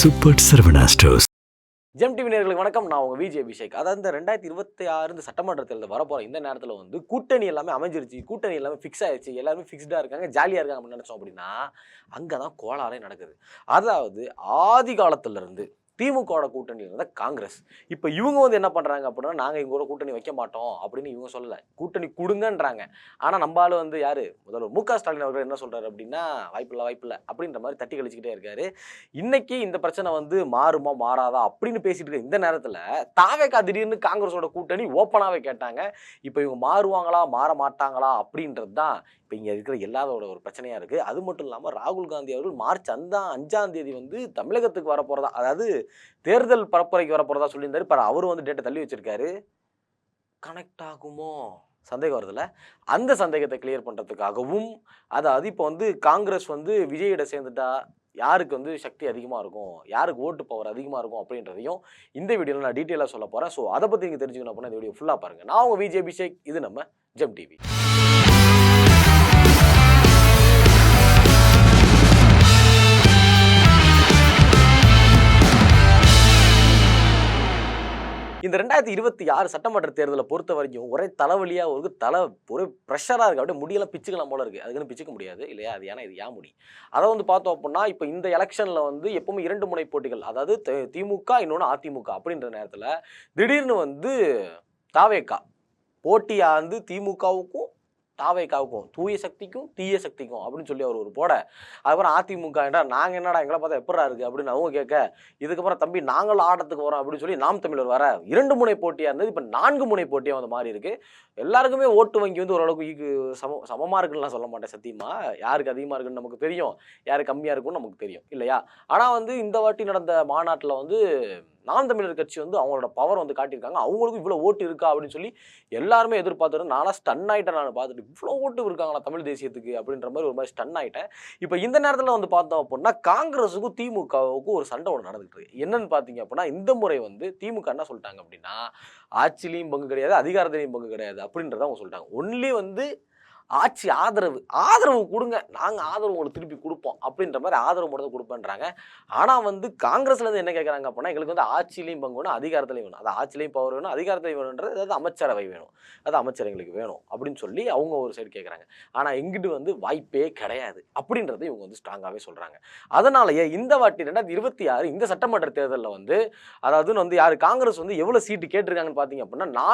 Super Saravana stores. GeM TV நேயர்களுக்கு வணக்கம். நான் உங்க விஜய் அபிஷேக். அதாவது இந்த 2026 இந்த சட்டமன்ற தேர்தல் வரப்போற இந்த நேரத்தில் வந்து கூட்டணி எல்லாமே அமைஞ்சிருச்சு, கூட்டணி எல்லாமே ஃபிக்ஸ் ஆயிடுச்சு, எல்லாருமே ஃபிக்ஸ்டாக இருக்காங்க, ஜாலியாக இருக்காங்க அப்படின்னு நினைச்சோம் அப்படின்னா அங்கே தான் கோளாறே நடக்குது. அதாவது ஆதி காலத்துல இருந்து திமுகவோட கூட்டணி இருந்த காங்கிரஸ் இப்போ இவங்க வந்து என்ன பண்ணுறாங்க அப்படின்னா, நாங்கள் இவங்க கூட கூட்டணி வைக்க மாட்டோம் அப்படின்னு இவங்க சொல்லலை, கூட்டணி கொடுங்கன்றாங்க. ஆனால் நம்ம ஆளு வந்து யார், முதல்வர் மு.க.ஸ்டாலின் அவர்கள் என்ன சொல்கிறாரு அப்படின்னா, வாய்ப்பில்லை அப்படின்ற மாதிரி தட்டி கழிச்சுக்கிட்டே இருக்காரு. இன்னைக்கு இந்த பிரச்சனை வந்து மாறுமா மாறாதா அப்படின்னு பேசிட்டு இருக்க இந்த நேரத்தில் தாவேகா திடீர்னு காங்கிரஸோட கூட்டணி ஓப்பனாகவே கேட்டாங்க. இப்போ இவங்க மாறுவாங்களா மாற மாட்டாங்களா அப்படின்றது தான் இப்போ இங்கே இருக்கிற எல்லாரோட ஒரு பிரச்சனையாக இருக்குது. அது மட்டும் இல்லாமல் ராகுல் காந்தி அவர்கள் மார்ச் 5ஆம் தேதி வந்து தமிழகத்துக்கு வரப்போகிறதா, அதாவது தேர்தல் பரப்புரைக்கு வரப்போகிறதா சொல்லியிருந்தாரு. இப்போ அவரும் வந்து டேட்டை தள்ளி வச்சிருக்காரு. கனெக்ட் ஆகுமோ சந்தேகம் வருதுல்ல, அந்த சந்தேகத்தை கிளியர் பண்ணுறதுக்காகவும், அதாவது இப்போ வந்து காங்கிரஸ் வந்து விஜயிட சேர்ந்துட்டா யாருக்கு வந்து சக்தி அதிகமாக இருக்கும், யாருக்கு ஓட்டு பவர் அதிகமாக இருக்கும் அப்படின்றதையும் இந்த வீடியோவில் நான் டீட்டெயிலாக சொல்ல போகிறேன். ஸோ அதை பற்றி நீங்கள் தெரிஞ்சுக்கணும் அப்படின்னா இந்த வீடியோ ஃபுல்லாக பாருங்கள். நான் உங்கள் விஜய் அபிஷேக், இது நம்ம ஜெம் டிவி. இந்த 2026 சட்டமன்ற தேர்தலை பொறுத்த வரைக்கும் ஒரே தலைவலியாக ஒரு ப்ரெஷராக இருக்குது. அப்படியே முடியெல்லாம் பிச்சுக்கலாம் போல இருக்குது. அதுக்குன்னு பிச்சுக்க முடியாது இல்லையா, அது ஏன்னா இது ஏன் முடி. அதை வந்து பார்த்தோம் அப்படின்னா, இப்போ இந்த எலெக்ஷனில் வந்து எப்பவுமே 2 முனை போட்டிகள், அதாவது திமுக இன்னொன்று அதிமுக அப்படின்ற நேரத்தில் திடீர்னு வந்து தாவேகா போட்டியாக வந்து திமுகவுக்கும் தாவேகாவுக்கும், தூய சக்திக்கும் தீய சக்திக்கும் அப்படின்னு சொல்லி அவர் ஒரு போட, அதுக்கப்புறம் அதிமுக நாங்கள் என்னடா எங்களை பார்த்தா எப்படா இருக்குது அப்படின்னு அவங்க கேட்க, இதுக்கப்புறம் தம்பி நாங்கள் ஆட்டத்துக்கு வரோம் அப்படின்னு சொல்லி நாம் தமிழர் வர 2 முனை போட்டியாக இருந்தது இப்போ 4 முனை போட்டியாக வந்து மாறி இருக்குது. எல்லாருக்குமே ஓட்டு வங்கி வந்து ஓரளவுக்கு சமமாக இருக்குன்னு சொல்ல மாட்டேன் சத்தியமாக. யாருக்கு அதிகமாக இருக்குன்னு நமக்கு தெரியும், யாருக்கு கம்மியாக இருக்குன்னு நமக்கு தெரியும் இல்லையா. ஆனால் வந்து இந்த வாட்டி நடந்த மாநாட்டில் வந்து நாம் தமிழர் கட்சி வந்து அவங்களோட பவர் வந்து காட்டியிருக்காங்க. அவங்களுக்கும் இவ்வளோ ஓட்டு இருக்கா அப்படின்னு சொல்லி எல்லாருமே எதிர்பார்த்துட்டு நானும் ஸ்டன் ஆகிட்டேன். நான் பார்த்துட்டு இவ்வளோ ஓட்டு இருக்காங்களா தமிழ் தேசியத்துக்கு அப்படின்ற மாதிரி ஒரு மாதிரி ஸ்டன் ஆகிட்டேன். இப்போ இந்த நேரத்தில் வந்து பார்த்தோம் அப்படின்னா காங்கிரஸுக்கும் திமுகவுக்கும் ஒரு சண்டை ஒன்று நடந்துகிட்டு இருக்கு. என்னன்னு பார்த்தீங்க அப்படின்னா, இந்த முறை வந்து திமுக என்ன சொல்லிட்டாங்க அப்படின்னா, ஆட்சியிலையும் பங்கு கிடையாது, அதிகாரத்திலையும் பங்கு கிடையாது அப்படின்றத அவங்க சொல்லிட்டாங்க. ஒன்லி வந்து ஆட்சி ஆதரவு கொடுங்க, நாங்கள் ஆதரவு உங்களுக்கு திருப்பி கொடுப்போம் அப்படின்ற மாதிரி ஆதரவு மட்டும் கொடுப்பேன்றாங்க. ஆனால் வந்து காங்கிரஸ்லேருந்து என்ன கேட்குறாங்க அப்படின்னா, எங்களுக்கு வந்து ஆட்சியிலையும் பங்கு வேணும், அதிகாரத்துலையும் வேணும், அது ஆட்சியிலையும் பவர் வேணும், அதிகாரத்துலையும் வேணுன்றது, அதாவது அமைச்சரவை வேணும், அது அமைச்சர் எங்களுக்கு வேணும் அப்படின்னு சொல்லி அவங்க ஒரு சைடு கேட்குறாங்க. ஆனால் எங்கிட்டு வந்து வாய்ப்பே கிடையாது அப்படின்றத இவங்க வந்து ஸ்ட்ராங்காகவே சொல்கிறாங்க. அதனாலேயே இந்த வாட்டி 2026 இந்த சட்டமன்ற தேர்தலில் வந்து, அதாவது வந்து யார் காங்கிரஸ் வந்து எவ்வளோ சீட்டு கேட்டிருக்காங்கன்னு பார்த்தீங்க அப்படின்னா,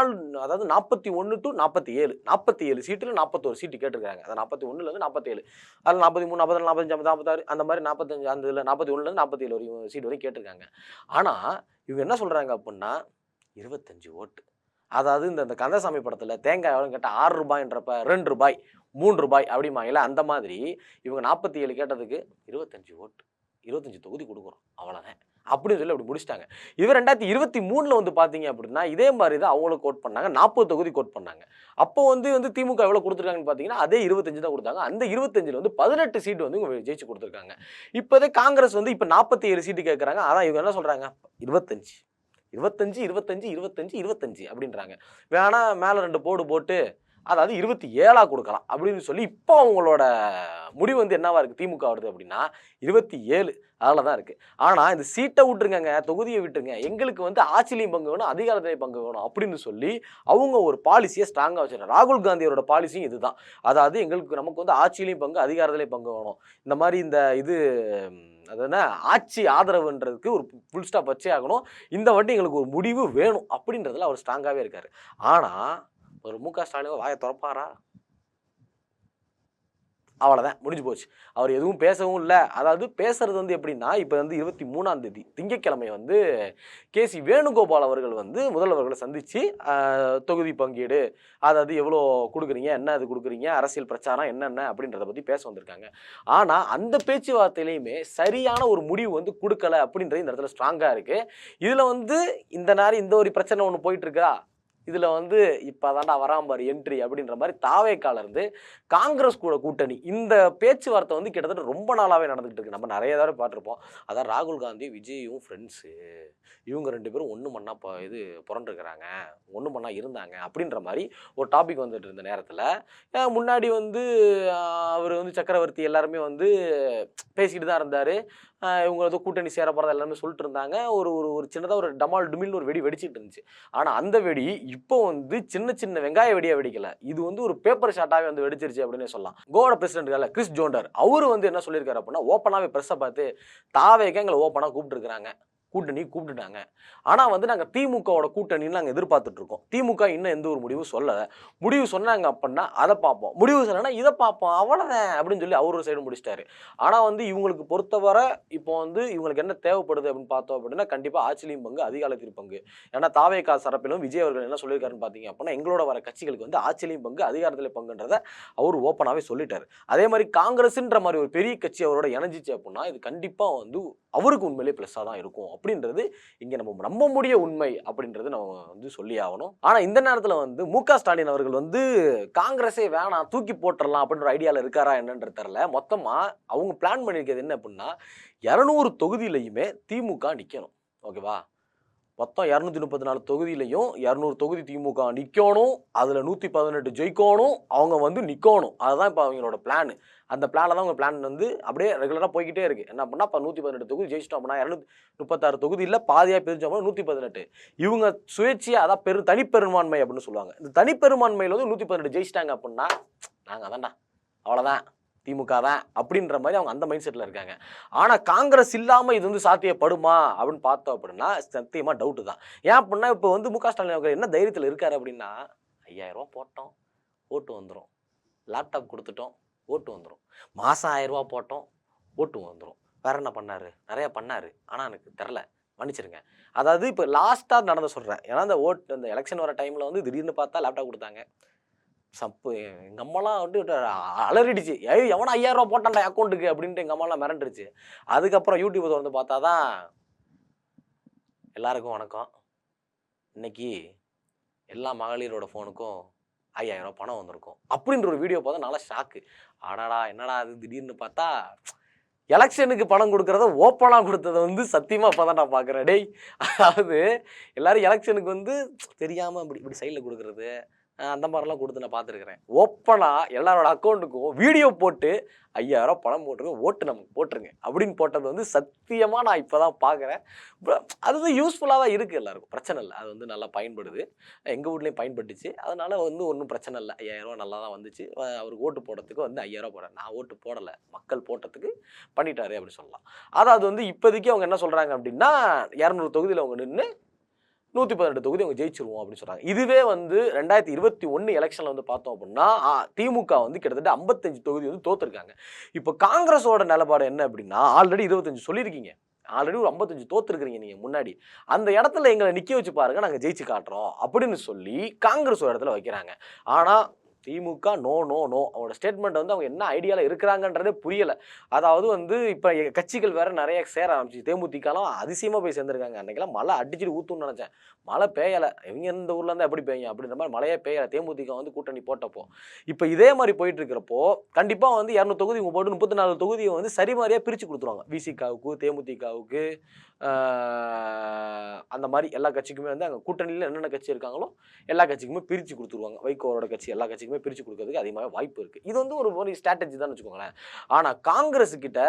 அதாவது 41 to 47 சீட்டில் 41 சீட்டு கேட்டிருக்காங்க. அது 41லேருந்து 47, அதில் 43, 44, 45, 46 அந்த மாதிரி 45, அந்த இதில் 41லேருந்து 47 வரையும் சீட் வரையும் கேட்டிருக்காங்க. ஆனால் இவங்க என்ன சொல்கிறாங்க அப்படின்னா 25 ஓட்டு. அதாவது இந்த கந்தசாமி படத்தில் தேங்காய் எவ்வளோ கேட்டால் 6 ரூபாய்ன்றப்ப 2 ரூபாய் 3 ரூபாய் அப்படிமாங்கள, அந்த மாதிரி இவங்க 47 கேட்டதுக்கு 25 ஓட்டு, 25 தொகுதி கொடுக்குறோம் அவ்வளோதான் அப்படின்னு சொல்லி அப்படி முடிச்சிட்டாங்க. இது 2023 வந்து பார்த்தீங்க அப்படின்னா இதே மாதிரி தான் அவங்களும் கோட் பண்ணாங்க, 40 தொகுதி கோட் பண்ணாங்க. அப்போ வந்து திமுக எவ்வளோ கொடுத்துருக்காங்கன்னு பார்த்தீங்கன்னா அதே 25 தான் கொடுத்தாங்க. அந்த 25ல் வந்து 18 சீட்டு வந்து இவங்க ஜெயிச்சு கொடுத்துருக்காங்க. இப்போதே காங்கிரஸ் வந்து இப்போ 47 சீட்டு கேட்குறாங்க. அதான் இவங்க என்ன சொல்கிறாங்க, 25 அப்படின்றாங்க. வேணா மேலே 2 போட்டு அதாவது 27 கொடுக்கலாம் அப்படின்னு சொல்லி இப்போ அவங்களோட முடிவு வந்து என்னவா இருக்குது, திமுக வருது அப்படின்னா 27 அதில் தான் இருக்குது. ஆனால் இந்த சீட்டை விட்டுருங்க, தொகுதியை விட்டுருங்க, எங்களுக்கு வந்து ஆட்சியிலையும் பங்கு வேணும், அதிகாரத்திலையும் பங்கு வேணும் அப்படின்னு சொல்லி அவங்க ஒரு பாலிசியை ஸ்ட்ராங்காக வச்சுருக்காங்க. ராகுல் காந்தியோட பாலிசியும் இதுதான். அதாவது நமக்கு வந்து ஆட்சியிலையும் பங்கு, அதிகாரத்திலையும் பங்கு வேணும். இந்த மாதிரி அது என்ன ஆட்சி ஆதரவுன்றதுக்கு ஒரு ஃபுல் ஸ்டாப் வச்சே ஆகணும். இந்த வாட்டி எங்களுக்கு ஒரு முடிவு வேணும் அப்படின்றதுல அவர் ஸ்ட்ராங்காகவே இருக்கார். ஆனால் ஒரு மு.க.ஸ்டாலின் வாயை திறப்பாரா? அவ்வளோதான், முடிஞ்சு போச்சு. அவர் எதுவும் பேசவும் இல்லை. அதாவது பேசுறது வந்து எப்படின்னா, இப்போ வந்து 23ஆம் தேதி திங்கட்கிழமை வந்து கே.சி. வேணுகோபால் அவர்கள் வந்து முதல்வர்களை சந்தித்து தொகுதி பங்கீடு, அதாவது எவ்வளோ கொடுக்குறீங்க, என்ன இது கொடுக்குறீங்க, அரசியல் பிரச்சாரம் என்னென்ன அப்படின்றத பற்றி பேச வந்திருக்காங்க. ஆனால் அந்த பேச்சுவார்த்தையிலையுமே சரியான ஒரு முடிவு வந்து கொடுக்கல அப்படின்றது இந்த இடத்துல ஸ்ட்ராங்காக இருக்குது. இதில் வந்து இந்த ஒரு பிரச்சனை ஒன்று போயிட்டுருக்கா, இதில் வந்து இப்போ தாண்டா வராம்பார் என்ட்ரி அப்படின்ற மாதிரி தாவேக்காலேருந்து காங்கிரஸ் கூட கூட்டணி, இந்த பேச்சுவார்த்தை வந்து கிட்டத்தட்ட ரொம்ப நாளாகவே நடந்துகிட்டு இருக்கு. நம்ம நிறைய தடவை பார்த்துருப்போம். அதான் ராகுல் காந்தி விஜயும் ஃப்ரெண்ட்ஸு, இவங்க 2 பேரும் ஒன்று மண்ணா புரண்டுருக்கிறாங்க, ஒன்று மண்ணா இருந்தாங்க அப்படின்ற மாதிரி ஒரு டாபிக் வந்துட்டு இருந்த நேரத்தில் முன்னாடி வந்து அவர் வந்து சக்கரவர்த்தி எல்லாருமே வந்து பேசிக்கிட்டு தான் இருந்தார். இவங்க ஏதோ கூட்டணி சேர போகிறதா எல்லாமே சொல்லிட்டு இருந்தாங்க. ஒரு ஒரு ஒரு சின்னதாக ஒரு டமால் டுமில்னு ஒரு வெடி வெடிச்சிட்டு இருந்துச்சு. ஆனால் அந்த வெடி இப்போ வந்து சின்ன சின்ன வெங்காய வெடியாக வெடிக்கல, இது வந்து ஒரு பேப்பர் ஷாட்டாகவே வந்து வெடிச்சிருச்சு அப்படின்னு சொல்லலாம். கோவாட பிரசிடென்ட் கிறிஸ் ஜோண்டர் அவரு வந்து என்ன சொல்லியிருக்காரு அப்படின்னா, ஓப்பனாகவே ப்ரெஸ்ஸை பார்த்து தாவேக எங்களை ஓப்பனாக கூப்பிட்டுருக்காங்க, கூட்டணி கூப்பிட்டுட்டாங்க. ஆனால் வந்து நாங்கள் திமுகவோட கூட்டணின்னு நாங்கள் எதிர்பார்த்துட்டு இருக்கோம். திமுக இன்னும் எந்த ஒரு முடிவும் சொல்லலை. முடிவு சொன்னாங்க அப்படின்னா அதை பார்ப்போம், முடிவு சொன்னா இதை பார்ப்போம், அவ்வளோதான் அப்படின்னு சொல்லி அவர் ஒரு சைடு முடிச்சிட்டாரு. ஆனால் வந்து இவங்களுக்கு பொறுத்தவரை இப்போ வந்து இவங்களுக்கு என்ன தேவைப்படுது அப்படின்னு பார்த்தோம் அப்படின்னா, கண்டிப்பாக ஆட்சியிலையும் பங்கு, அதிகாரத்திலும் பங்கு. ஏன்னா தாவேகா தரப்பிலும் விஜய் அவர்கள் என்ன சொல்லியிருக்காருன்னு பார்த்தீங்க அப்படின்னா, எங்களோட வர கட்சிகளுக்கு வந்து ஆட்சியிலையும் பங்கு, அதிகாரத்திலையும் பங்குன்றதை அவர் ஓப்பனாகவே சொல்லிட்டாரு. அதே மாதிரி காங்கிரஸ்ன்ற மாதிரி ஒரு பெரிய கட்சி அவரோட இணைஞ்சிச்சு அப்படின்னா, இது கண்டிப்பாக வந்து அவருக்கு உண்மையிலேயே ப்ளஸ்ஸாக தான் இருக்கும் அப்படின்றது இங்கே நம்ம நம்ப முடிய உண்மை அப்படின்றது நம்ம வந்து சொல்லி ஆகணும். ஆனால் இந்த நேரத்தில் வந்து மு.க. ஸ்டாலின் அவர்கள் வந்து காங்கிரஸே வேணாம் தூக்கி போட்டுடலாம் அப்படின்ற ஐடியாவில் இருக்காரா என்னன்றது தெரியல. மொத்தமாக அவங்க பிளான் பண்ணியிருக்கிறது என்ன அப்படின்னா, 200 தொகுதியிலையுமே திமுக நிற்கணும். ஓகேவா? மொத்தம் 234 தொகுதியிலையும் 200 தொகுதி திமுக நிற்கணும், அதில் 118 ஜெயிக்கணும், அவங்க வந்து நிற்கணும். அதுதான் இப்போ அவங்களோட பிளான். அந்த பிளானில் தான் அவங்க பிளான் வந்து அப்படியே ரெகுலராக போய்கிட்டே இருக்குது. என்ன பண்ணால் இப்போ 118 தொகுதி ஜெயிச்சிட்டோம் அப்படின்னா 236 தொகுதியில் பாதியாக பிரிஞ்சோம் அப்படின்னா 118. இவங்க சுயேட்சையாக அதான் தனிப்பெரும்பான்மை அப்படின்னு சொல்லுவாங்க. இந்த தனிப்பெரும்பான்மையில் வந்து 118 ஜெயிச்சிட்டாங்க அப்படின்னா நாங்கள் அதான்டா அவ்வளோதான் திமுக தான் அப்படின்ற மாதிரி அவங்க அந்த மைண்ட் செட்டில் இருக்காங்க. ஆனால் காங்கிரஸ் இல்லாமல் இது வந்து சாத்தியப்படுமா அப்படின்னு பார்த்தோம் அப்படின்னா சத்தியமாக டவுட்டு தான். ஏன் அப்படின்னா இப்போ வந்து மு.க. ஸ்டாலின் அவர்கள் என்ன தைரியத்தில் இருக்காரு அப்படின்னா, 5000 ரூபா போட்டோம் ஓட்டு வந்துடும், லேப்டாப் கொடுத்துட்டோம் ஓட்டு வந்துடும், மாதம் 1000 ரூபா போட்டோம் ஓட்டு வந்துடும், வேற என்ன பண்ணாரு, நிறையா பண்ணாரு, ஆனால் எனக்கு தெரில, மன்னிச்சிருங்க. அதாவது இப்போ லாஸ்ட்டாக நடந்த சொல்கிறேன். ஏன்னா அந்த எலெக்ஷன் வர டைமில் வந்து திடீர்னு பார்த்தா லேப்டாப் கொடுத்தாங்க. சப்பு எங்கள் அம்மாலாம் வந்து அலறிடுச்சு, எவனா 5000 ரூபா போட்டான்டா அக்கௌண்ட்டுக்கு அப்படின்ட்டு எங்கள் அம்மாலாம் மிரண்டுருச்சு. அதுக்கப்புறம் யூடியூப் வந்து பார்த்தா தான், எல்லாருக்கும் வணக்கம், இன்னைக்கு எல்லா மகளிரோட ஃபோனுக்கும் 5000 ரூபா பணம் வந்திருக்கும் அப்படின்ற ஒரு வீடியோ பார்த்தா நல்லா ஷாக்கு. ஆடாடா என்னடா அது திடீர்னு பார்த்தா எலெக்ஷனுக்கு பணம் கொடுக்குறத ஓப்பனாக கொடுத்ததை வந்து சத்தியமாக இப்போ தான் நான் பார்க்குறேன். டேய், அதாவது எல்லாரும் எலெக்ஷனுக்கு வந்து தெரியாமல் இப்படி இப்படி சைடில் கொடுக்குறது அந்த மாதிரிலாம் கொடுத்து நான் பார்த்துருக்குறேன். ஓப்பனாக எல்லாரோட அக்கௌண்ட்டுக்கும் வீடியோ போட்டு 5000 ரூபா பணம் போட்டுருங்க, ஓட்டு நமக்கு போட்டுருங்க அப்படின்னு போட்டது வந்து சத்தியமாக நான் இப்போ தான் பார்க்குறேன். அது வந்து யூஸ்ஃபுல்லாக தான் இருக்குது, எல்லாருக்கும் பிரச்சனை இல்லை. அது வந்து நல்லா பயன்படுது, எங்கள் வீட்லேயும் பயன்பட்டுச்சு. அதனால் வந்து ஒன்றும் பிரச்சனை இல்லை. 5000 ரூபா நல்லா தான் வந்துச்சு. அவருக்கு ஓட்டு போடுறதுக்கு வந்து 5000 ரூபா போடுறேன், நான் ஓட்டு போடலை, மக்கள் போட்டதுக்கு பண்ணிட்டாரு அப்படின்னு சொல்லலாம். அதாவது வந்து இப்போதைக்கு அவங்க என்ன சொல்கிறாங்க அப்படின்னா, 200 தொகுதியில் அவங்க நின்று 118 தொகுதி அவங்க ஜெயிச்சிருவோம் அப்படின்னு சொல்றாங்க. இதுவே வந்து 2021 எலெக்ஷன்ல வந்து பார்த்தோம் அப்படின்னா திமுக வந்து கிட்டத்தட்ட 55 தொகுதி வந்து தோத்துருக்காங்க. இப்போ காங்கிரஸோட நிலைப்பாடு என்ன அப்படின்னா, ஆல்ரெடி 25 சொல்லியிருக்கீங்க, ஆல்ரெடி ஒரு 55 தோத்துருக்கிறீங்க நீங்க முன்னாடி, அந்த இடத்துல எங்களை நிக்க வச்சு பாருங்க, நாங்க ஜெயிச்சு காட்டுறோம் அப்படின்னு சொல்லி காங்கிரஸ் ஒரு இடத்துல வைக்கிறாங்க. ஆனா திமுக நோ நோ நோ, அவங்களோட ஸ்டேட்மெண்ட் வந்து அவங்க என்ன ஐடியாவில் இருக்கிறாங்கன்றதே புரியலை. அதாவது வந்து இப்போ கட்சிகள் வேற நிறைய சேர ஆரம்பிச்சு, தேமுதிகலாம் அதிசயமாக போய் சேர்ந்துருக்காங்க. அன்றைக்கெல்லாம் மழை அடிச்சுட்டு ஊற்றுன்னு நினச்சேன், மழை பெய்யலை. இவங்க இந்த ஊரில் இருந்தால் எப்படி பெய்யும் அப்படின்ற மாதிரி மழையே பெய்யலை தேமுதிக வந்து கூட்டணி போட்டப்போ. இப்போ இதே மாதிரி போயிட்டு இருக்கிறப்போ கண்டிப்பாக வந்து 200 தொகுதி இவங்க போட்டு 34 தொகுதியை வந்து சரி மாதிரியாக பிரித்து கொடுத்துருவாங்க. விசிகாவுக்கு, தேமுதிகவுக்கு, அந்த மாதிரி எல்லா கட்சிக்குமே வந்து அங்கே கூட்டணியில் என்னென்ன கட்சி இருக்காங்களோ எல்லா கட்சிக்குமே பிரித்து கொடுத்துருவாங்க. வைகோவோட கட்சி எல்லா கட்சிக்குமே பிரித்து கொடுக்கறதுக்கு அதிகமாக வாய்ப்பு இருக்குது. இது வந்து ஒரு ஸ்ட்ராட்டஜி தான் வச்சுக்கோங்களேன். ஆனால் காங்கிரஸ் கிட்ட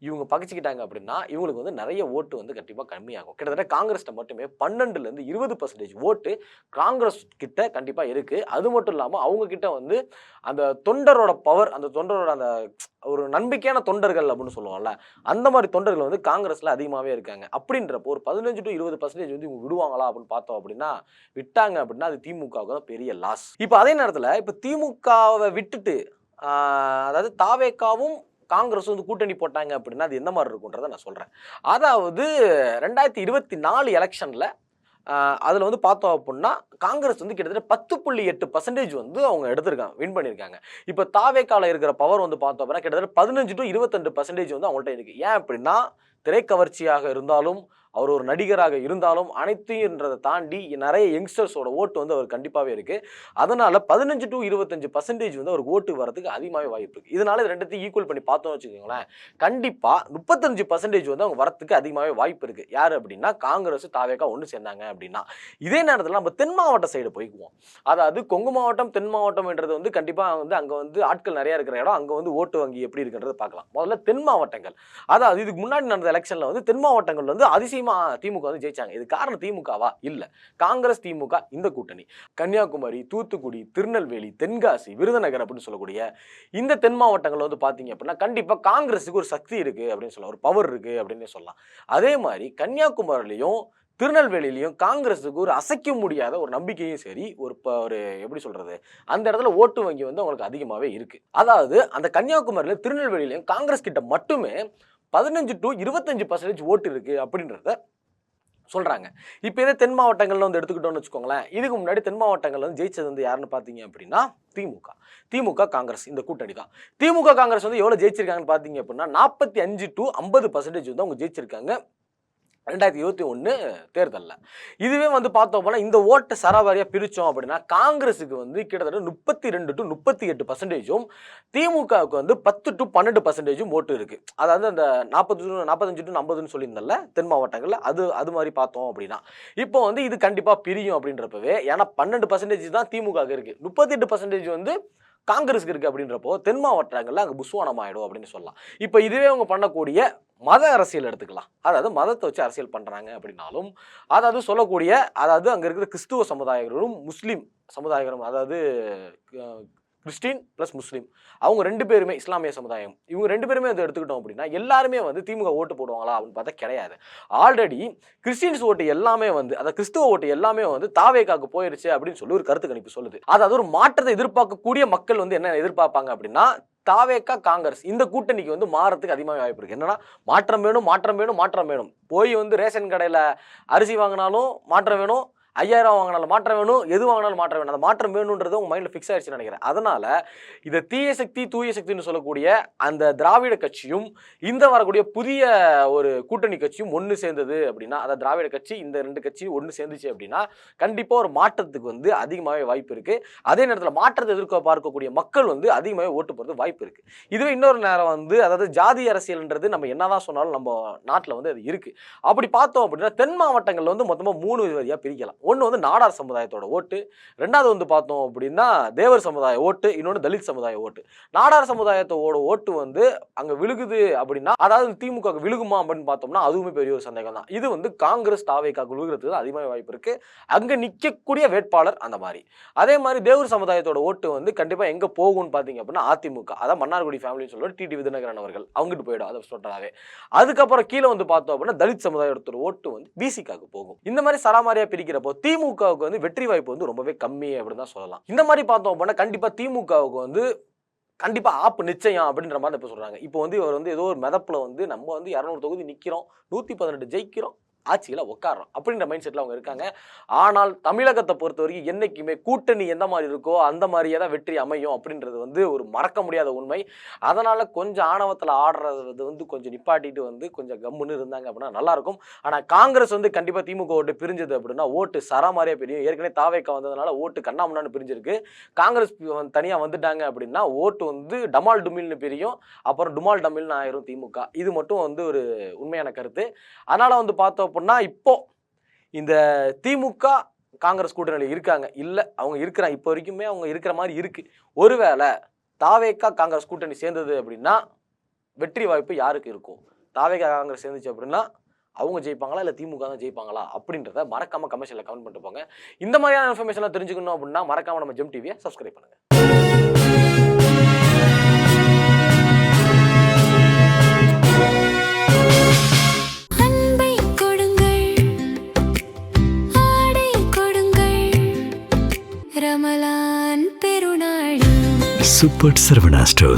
இவங்க பகிச்சுக்கிட்டாங்க அப்படின்னா இவங்களுக்கு வந்து நிறைய ஓட்டு வந்து கண்டிப்பாக கம்மியாகும். கிட்டத்தட்ட காங்கிரஸ்கிட்ட மட்டுமே 12% 20% ஓட்டு காங்கிரஸ் கிட்ட கண்டிப்பாக இருக்குது. அது மட்டும் இல்லாமல் அவங்க கிட்ட வந்து அந்த தொண்டரோட பவர், அந்த தொண்டரோட அந்த ஒரு நம்பிக்கையான தொண்டர்கள் அப்படின்னு சொல்லுவாங்கல்ல, அந்த மாதிரி தொண்டர்கள் வந்து காங்கிரஸில் அதிகமாகவே இருக்காங்க. அப்படின்றப்போ ஒரு 15 to 20% வந்து இவங்க விடுவாங்களா அப்படின்னு பார்த்தோம் அப்படின்னா, விட்டாங்க அப்படின்னா அது திமுகவுக்கு தான் பெரிய லாஸ். இப்போ அதே நேரத்தில் இப்போ திமுகவை விட்டுட்டு அதாவது தாவேகாவும் காங்கிரஸ் வந்து கூட்டணி போட்டாங்க அப்படின்னா அது எந்த மாதிரி இருக்குன்றதை நான் சொல்கிறேன். அதாவது 2024 எலெக்ஷனில் அதில் வந்து பார்த்தோம் அப்படின்னா காங்கிரஸ் வந்து கிட்டத்தட்ட 10.8% வந்து அவங்க எடுத்திருக்காங்க, வின் பண்ணியிருக்காங்க. இப்போ தாவேகால இருக்கிற பவர் வந்து பார்த்தோம் அப்படின்னா கிட்டத்தட்ட 15 to 22% வந்து அவங்கள்ட்ட இருக்குது. ஏன் அப்படின்னா திரைக்கவர்ச்சியாக இருந்தாலும் அவர் ஒரு நடிகராக இருந்தாலும் அனைத்தையும்ன்றதை தாண்டி நிறைய யங்ஸ்டர்ஸோட ஓட்டு வந்து அவர் கண்டிப்பாகவே இருக்குது. அதனால் 15 to 25% வந்து அவருக்கு ஓட்டு வரதுக்கு அதிகமாகவே வாய்ப்பு இருக்குது. இதனால இது ரெண்டுத்தையும் ஈக்குவல் பண்ணி பார்த்தோம்னு வச்சுக்கோங்களேன், கண்டிப்பாக 35% வந்து அவங்க வரத்துக்கு அதிகமாகவே வாய்ப்பு இருக்குது. யார் அப்படின்னா காங்கிரஸ் தாவேகா ஒன்று சேர்ந்தாங்க அப்படின்னா. இதே நேரத்தில் நம்ம தென் மாவட்ட சைடு போய்க்குவோம். அதாவது கொங்கு மாவட்டம் தென் மாவட்டம்ன்றது வந்து கண்டிப்பாக வந்து அங்கே வந்து ஆட்கள் நிறையா இருக்கிற இடம், அங்கே வந்து ஓட்டு வங்கி எப்படி இருக்குன்றதை பார்க்கலாம். முதல்ல தென் மாவட்டங்கள், அதாவது இதுக்கு முன்னாடி நடந்த எலெக்ஷனில் வந்து தென் மாவட்டங்கள் வந்து அதிசயமாக திமுக வந்து ஜெயிச்சாங்க. இது காரணம் திமுகவா? இல்லை, காங்கிரஸ் திமுக இந்த கூட்டணி. கன்னியாகுமரி, தூத்துக்குடி, திருநெல்வேலி, தென்காசி, விருதுநகர் அப்படின்னு சொல்லக்கூடிய இந்த தென் மாவட்டங்கள் வந்து பார்த்தீங்க அப்படின்னா கண்டிப்பாக காங்கிரஸுக்கு ஒரு சக்தி இருக்குது அப்படின்னு சொல்லலாம், ஒரு பவர் இருக்குது அப்படின்னு சொல்லலாம். அதே மாதிரி கன்னியாகுமரியிலையும் திருநெல்வேலியிலையும் காங்கிரஸுக்கு ஒரு அசைக்க முடியாத ஒரு நம்பிக்கையும் சரி, ஒரு எப்படி சொல்றது, அந்த இடத்துல ஓட்டு வங்கி வந்து அவங்களுக்கு அதிகமாகவே இருக்கு. அதாவது அந்த கன்னியாகுமரியில திருநெல்வேலியிலையும் காங்கிரஸ் கிட்ட மட்டுமே 15 to 25% ஓட்டு இருக்கு அப்படின்றத சொல்றாங்க. இப்போ இதே தென் மாவட்டங்கள்ல வந்து எடுத்துக்கிட்டோம்னு வச்சுக்கோங்களேன், இதுக்கு முன்னாடி தென் மாவட்டங்கள்ல வந்து ஜெயிச்சது வந்து யாருன்னு பார்த்தீங்க அப்படின்னா திமுக காங்கிரஸ் இந்த கூட்டணி தான். திமுக காங்கிரஸ் வந்து எவ்வளவு ஜெயிச்சிருக்காங்கன்னு பார்த்தீங்க அப்படின்னா 45 to 50% வந்து அவங்க ஜெயிச்சிருக்காங்க 2021 தேர்தலில். இதுவே வந்து பார்த்தோம் அப்படின்னா இந்த ஓட்டை சராவாரியாக பிரித்தோம் அப்படின்னா காங்கிரஸுக்கு வந்து கிட்டத்தட்ட 32 to 38%, திமுகவுக்கு வந்து 10 to 12% ஓட்டு இருக்குது. அதாவது அந்த 45 to 50ன்னு சொல்லியிருந்தல தென் மாவட்டங்களில் அது மாதிரி பார்த்தோம் அப்படின்னா இப்போ வந்து இது கண்டிப்பாக பிரியும் அப்படின்றப்பவே, ஏன்னா 12% தான் திமுக இருக்குது, 38% வந்து காங்கிரஸுக்கு இருக்குது அப்படின்றப்போ தென் மாவட்டங்களில் அங்கே புஸ்வானம் ஆகிடும் அப்படின்னு சொல்லலாம். இப்போ இதுவே அவங்க பண்ணக்கூடிய மத அரசியல் எடுத்துக்கலாம், அதாவது மதத்தை வச்சு அரசியல் பண்ணுறாங்க அப்படின்னாலும், அதாவது சொல்லக்கூடிய அதாவது அங்கே இருக்கிற கிறிஸ்துவ சமுதாயங்களும் முஸ்லீம் சமுதாயங்களும், அதாவது கிறிஸ்டின் ப்ளஸ் முஸ்லீம், அவங்க 2 பேருமே இஸ்லாமிய சமுதாயம், இவங்க 2 பேருமே வந்து எடுத்துக்கிட்டோம் அப்படின்னா எல்லாருமே வந்து திமுக ஓட்டு போடுவாங்களா அப்படின்னு பார்த்தா கிடையாது. ஆல்ரெடி கிறிஸ்டின்ஸ் ஓட்டு எல்லாமே வந்து, அதாவது கிறிஸ்துவ ஓட்டு எல்லாமே வந்து தாவேகாக்கு போயிருச்சு அப்படின்னு சொல்லி ஒரு கருத்து கணிப்பு சொல்லுது. அதாவது ஒரு மாற்றத்தை எதிர்பார்க்கக்கூடிய மக்கள் வந்து என்ன எதிர்பார்ப்பாங்க அப்படின்னா தாவேகா காங்கிரஸ் இந்த கூட்டணிக்கு வந்து மாறத்துக்கு அதிகமாக வாய்ப்பு இருக்குது. என்னன்னா மாற்றம் வேணும் மாற்றம் வேணும் மாற்றம் வேணும், போய் வந்து ரேஷன் கடையில் அரிசி வாங்கினாலும் மாற்றம் வேணும், 5000 வாங்கினாலும் மாற்றம் வேணும், எது வாங்கினாலும் மாற்றம் வேணும், அந்த மாற்றம் வேணுன்றது உங்கள் மைண்டில் ஃபிக்ஸ் ஆயிடுச்சுன்னு நினைக்கிறேன். அதனால் இதை தீய சக்தி தூய சக்தின்னு சொல்லக்கூடிய அந்த திராவிட கட்சியும் இந்த வரக்கூடிய புதிய ஒரு கூட்டணி கட்சியும் ஒன்று சேர்ந்தது அப்படின்னா, அதாவது திராவிட கட்சி இந்த 2 கட்சியும் ஒன்று சேர்ந்துச்சு அப்படின்னா கண்டிப்பாக ஒரு மாற்றத்துக்கு வந்து அதிகமாகவே வாய்ப்பு இருக்குது. அதே நேரத்தில் மாற்றத்தை எதிர்க்க பார்க்கக்கூடிய மக்கள் வந்து அதிகமாகவே ஓட்டு போகிறது வாய்ப்பு இருக்குது. இதுவே இன்னொரு நேரம் வந்து அதாவது ஜாதி அரசியல்ன்றது நம்ம என்னதான் சொன்னாலும் நம்ம நாட்டில் வந்து அது இருக்குது. அப்படி பார்த்தோம் அப்படின்னா தென் மாவட்டங்களில் வந்து மொத்தமாக 3 வரியாக பிரிக்கலாம். ஒன்று வந்து நாடார் சமுதாயத்தோட ஓட்டு, ரெண்டாவது வந்து பார்த்தோம் அப்படின்னா தேவர் சமுதாய ஓட்டு, இன்னொன்று தலித் சமுதாய ஓட்டு. நாடார் சமுதாயத்தோட ஓட்டு வந்து அங்கே விழுகுது அப்படின்னா, அதாவது திமுக விழுகுமா அப்படின்னு பார்த்தோம்னா அதுவுமே பெரிய ஒரு சந்தேகம் தான். இது வந்து காங்கிரஸ் தாவேகா விழுகிறதுக்கு அதிகமாக வாய்ப்பு இருக்குது, அங்கே நிற்கக்கூடிய வேட்பாளர் அந்த மாதிரி. அதே மாதிரி தேவர் சமுதாயத்தோட ஓட்டு வந்து கண்டிப்பாக எங்கே போகும்னு பார்த்தீங்க அப்படின்னா அதிமுக, அதாவது மன்னார்குடி ஃபேமிலின்னு சொல்லுவாங்க, டிடி விதிநகரன் அவர்கள் அவங்ககிட்ட போயிடும், அதை சொல்றாவே. அதுக்கப்புறம் கீழே வந்து பார்த்தோம் அப்படின்னா தலித் சமுதாயத்தோட ஓட்டு வந்து பிசிகாவுக்கு போகும். இந்த மாதிரி சராமாரியா பிரிக்கிறப்போ திமுகவுக்கு வந்து வெற்றி வாய்ப்பு வந்து ரொம்பவே கம்மி அப்படின்னு தான் சொல்லலாம். இந்த மாதிரி பார்த்தோம் அப்படின்னா கண்டிப்பா திமுகவுக்கு வந்து கண்டிப்பா ஆப்பு நிச்சயம் அப்படின்ற மாதிரி இப்ப சொல்றாங்க. இப்போ வந்து இவர் வந்து ஏதோ ஒரு மெதப்புல வந்து நம்ம வந்து 200 தொகுதி நிக்கிறோம், 118 ஜெயிக்கிறோம், ஆட்சியில் உட்காரோம் அப்படின்ற மைண்ட் செட்டில் அவங்க இருக்காங்க. ஆனால் தமிழகத்தை பொறுத்த வரைக்கும் என்றைக்குமே கூட்டணி எந்த மாதிரி இருக்கோ அந்த மாதிரியே தான் வெற்றி அமையும் அப்படின்றது வந்து ஒரு மறக்க முடியாத உண்மை. அதனால் கொஞ்சம் ஆணவத்தில் ஆடுறது வந்து கொஞ்சம் நிப்பாட்டிட்டு வந்து கொஞ்சம் கம்முன்னு இருந்தாங்க அப்படின்னா நல்லாயிருக்கும். ஆனால் காங்கிரஸ் வந்து கண்டிப்பாக திமுக ஓட்டு பிரிஞ்சது அப்படின்னா ஓட்டு சராமாரியாக பிரியும். ஏற்கனவே தாவேக்கா வந்ததுனால ஓட்டு கண்ணாமுன்னான்னு பிரிஞ்சிருக்கு. காங்கிரஸ் தனியாக வந்துட்டாங்க அப்படின்னா ஓட்டு வந்து டமால் டுமில்னு பிரியும், அப்புறம் டுமால் டமில்னு ஆயிரும் திமுக. இது மட்டும் வந்து ஒரு உண்மையான கருத்து. அதனால் வந்து பார்த்தோம் அப்படின்னா இப்போ இந்த திமுக காங்கிரஸ் கூட்டணியில் இருக்காங்க, இல்லை அவங்க இருக்கிறாங்க, இப்போ வரைக்குமே அவங்க இருக்கிற மாதிரி இருக்கு. ஒருவேளை தாவேக்கா காங்கிரஸ் கூட்டணி சேர்ந்தது அப்படின்னா வெற்றி வாய்ப்பு யாருக்கு இருக்கும்? தாவேக்கா காங்கிரஸ் சேர்ந்துச்சு அப்படின்னா அவங்க ஜெயிப்பாங்களா இல்லை திமுக தான் ஜெயிப்பாங்களா அப்படின்றத மறக்காம கமெண்ட்ல கமெண்ட் பண்ணிட்டு போங்க. இந்த மாதிரியான இன்ஃபர்மேஷன்லாம் தெரிஞ்சுக்கணும் அப்படின்னா மறக்காம நம்ம ஜெம் டிவியை சப்ஸ்கிரைப் பண்ணுங்க. Super Sarvana Stores.